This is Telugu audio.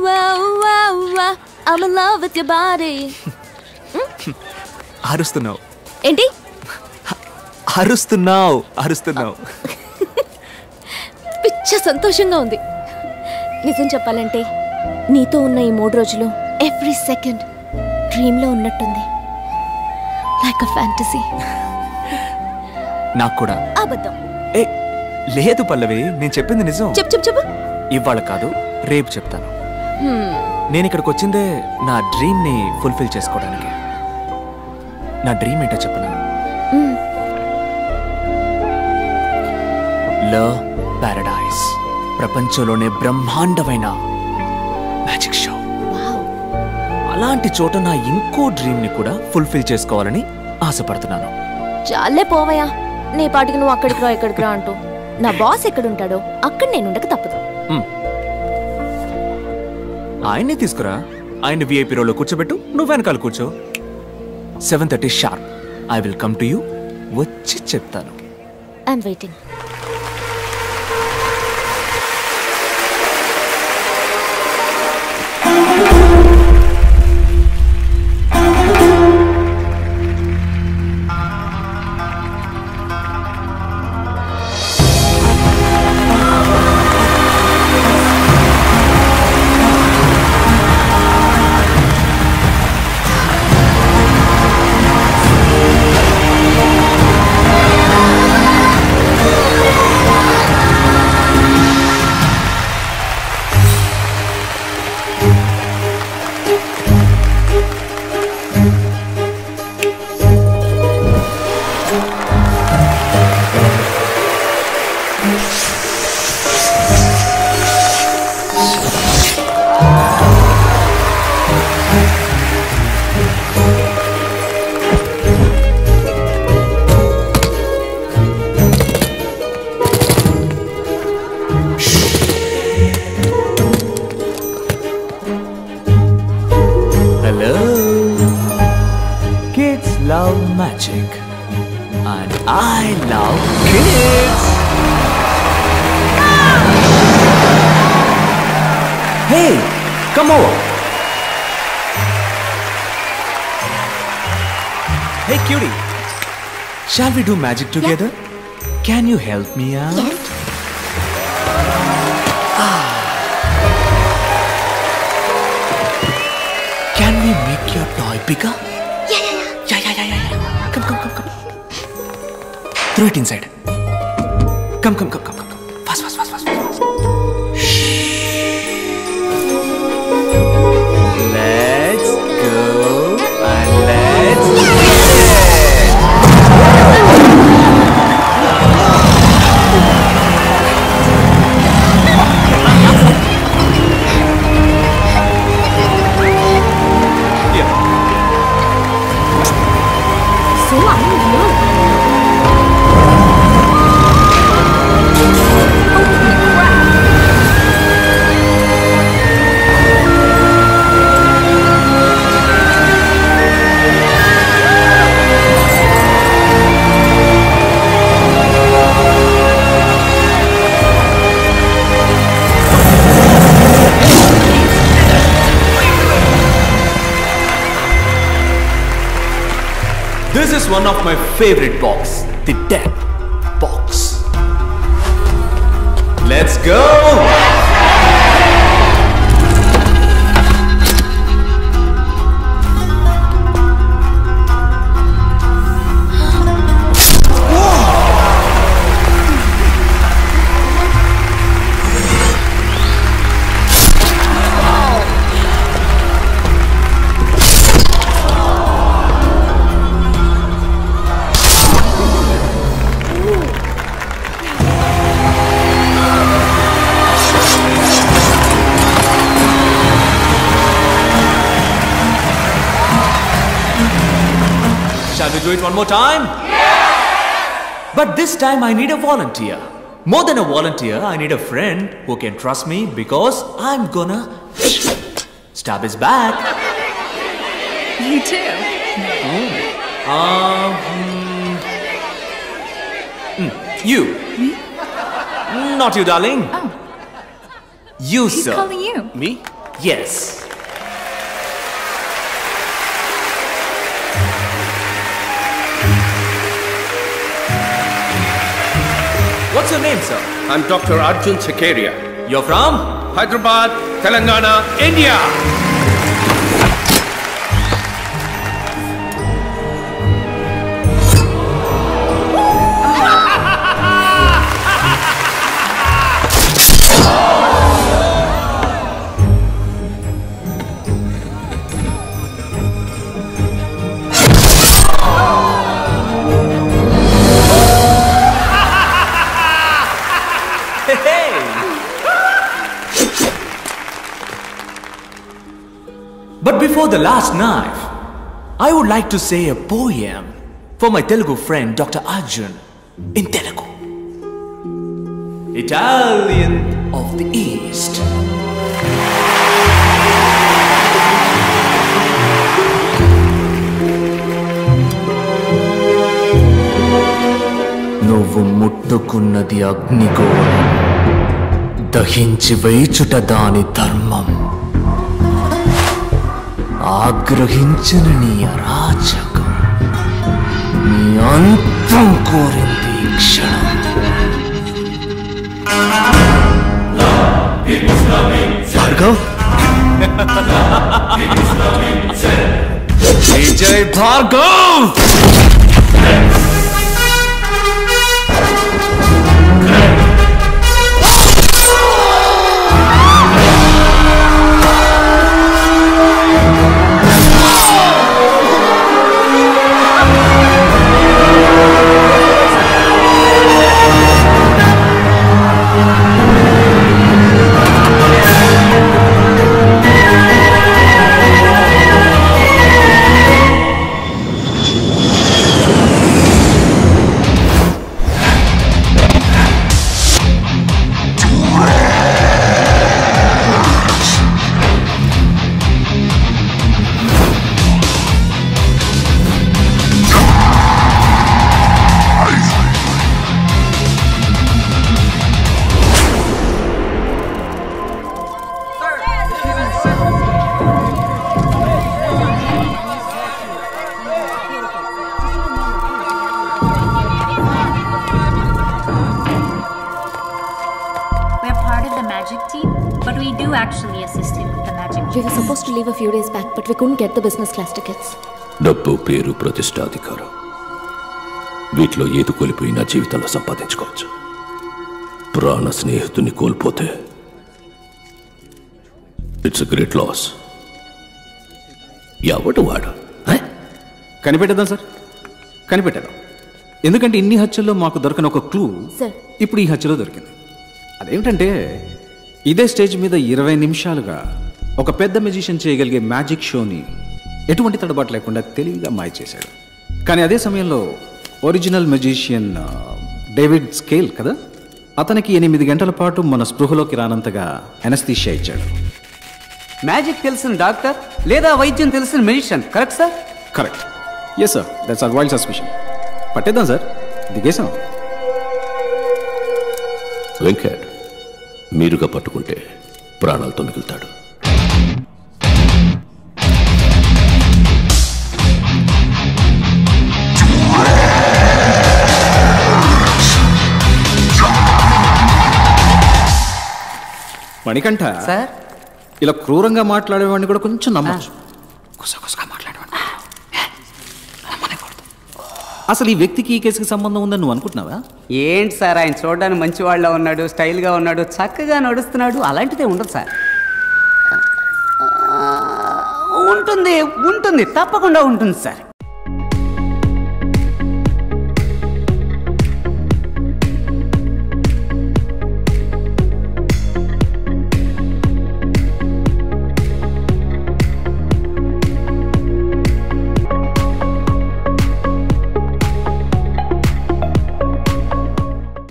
I'm in love with your body. అరుస్తున్నావు ఏంటి? అరుస్తున్నావు పిచ్చ సంతోషంగా ఉంది. నిజం చెప్పాలంటే నీతో ఉన్న ఈ 3 రోజులు ఎవ్రీ సెకండ్ డ్రీమ్ లో ఉన్నట్టుంది. Like a fantasy. నాకు కూడా. అబద్ధం. లేదు పల్లవి, నేను చెప్పింది నిజం. చెప్పు. ఇవాళ కాదు, రేపు చెప్తాను. నేను ఇక్కడికి వచ్చిందే నా డ్రీమ్ ని ఫుల్ఫిల్ చేసుకోవడానికి. నా డ్రీమ్ ఏంటో చెప్పనా? లవ్ పారడైజ్, ప్రపంచంలోనే బ్రహ్మాండమైన మ్యాజిక్ షో. అలాంటి చోట నా ఇంకో డ్రీమ్ ని కూడా ఫుల్ఫిల్ చేసుకోవాలని ఆశపడుతున్నాను. చాలే పోవయ్యా, నీ పాటికి నువ్వు అక్కడికి రా అంటూ. నా బాస్ ఎక్కడుంటాడో అక్కడ నేను ఉండక తప్పదు. ఆయన్ని తీసుకురా, ఆయన్ని విఐపీ రోలో కూర్చోబెట్టు, నువ్వు వెనకాల కూర్చో. 7:30 sharp I will come to you. వచ్చి చెప్తాను. I'm waiting. Love magic and I love kids. Hey, come over. Hey cutie, shall we do magic together? Yeah. Can you help me out? Yes. Can we make your toy bigger? Yeah. Come. Throw it inside. Come. Fast. Let's go and let's This is one of my favorite box, the death box. Let's go! Shall we do it one more time? Yes! But this time I need a volunteer. More than a volunteer, I need a friend who can trust me because I'm gonna stab his back. You too. You. Me? Not you, darling. Oh. You, He's sir. calling you. Me? Yes. What's your name, sir? I'm Dr. Arjun Sakaria. You're from? Hyderabad, Telangana, India. But before the last knife, I would like to say a poem for my Telugu friend Dr. Arjun in Telugu. Italian of the East. నువ్వు ముట్టుకున్నది అగ్నిగోళం, దహించి వేచుట దాని ధర్మం. ఆగ్రహించిన నీ అరాచకం, నీ అంతం కోరింది ఈ క్షణం. Bhargav, Vijay Bhargav. We were supposed to leave a few days back, but we couldn't get the business class tickets. డబ్బు, పేరు, ప్రతిష్ట, అధికారం, వీటిలో ఏది కోల్పోయినా జీవితంలో సంపాదించుకోవచ్చు. ప్రాణ స్నేహితుని కోల్పోతే ఇట్స్ గ్రేట్ లాస్. ఎవడు వాడు? కనిపెట్టేద్దాం సార్, కనిపెట్టేద్దాం. ఎందుకంటే ఇన్ని హత్యల్లో మాకు దొరకని ఒక క్లూ ఇప్పుడు ఈ హత్యలో దొరికింది. అదేమిటంటే ఇదే స్టేజ్ మీద 20 నిమిషాలుగా ఒక పెద్ద మెజిషియన్ చేయగలిగే మ్యాజిక్ షోని ఎటువంటి తడబాటు లేకుండా తెలివిగా మాయ చేశాడు. కానీ అదే సమయంలో ఒరిజినల్ మెజిషియన్ డేవిడ్ స్కేల్ కదా, అతనికి 8 గంటల పాటు మన స్పృహలోకి రానంతగా ఎనస్థీషియా ఇచ్చాడు. మ్యాజిక్ తెలిసిన డాక్టర్ లేదా వైద్యం తెలిసిన magician, correct sir? Correct. Yes sir, that's our wild suspicion. పట్టేద్దాం సార్, దిగేసాం. వెంకట్ మీరుగా పట్టుకుంటే ప్రాణాలతో మిగులుతాడు. మణికంఠ సార్, ఇలా క్రూరంగా మాట్లాడేవాడిని కూడా కొంచెం నమ్మచ్చు. గుసగుసగా మాట్లాడేవాడిని అసలు ఈ వ్యక్తికి ఈ కేసుకి సంబంధం ఉందని నువ్వు అనుకుంటున్నావా? ఏంటి సార్, ఆయన చూడడానికి మంచివాళ్ళ ఉన్నాడు, స్టైల్గా ఉన్నాడు, చక్కగా నడుస్తున్నాడు. అలాంటిదే ఉండదు సార్. ఉంటుంది ఉంటుంది తప్పకుండా ఉంటుంది సార్.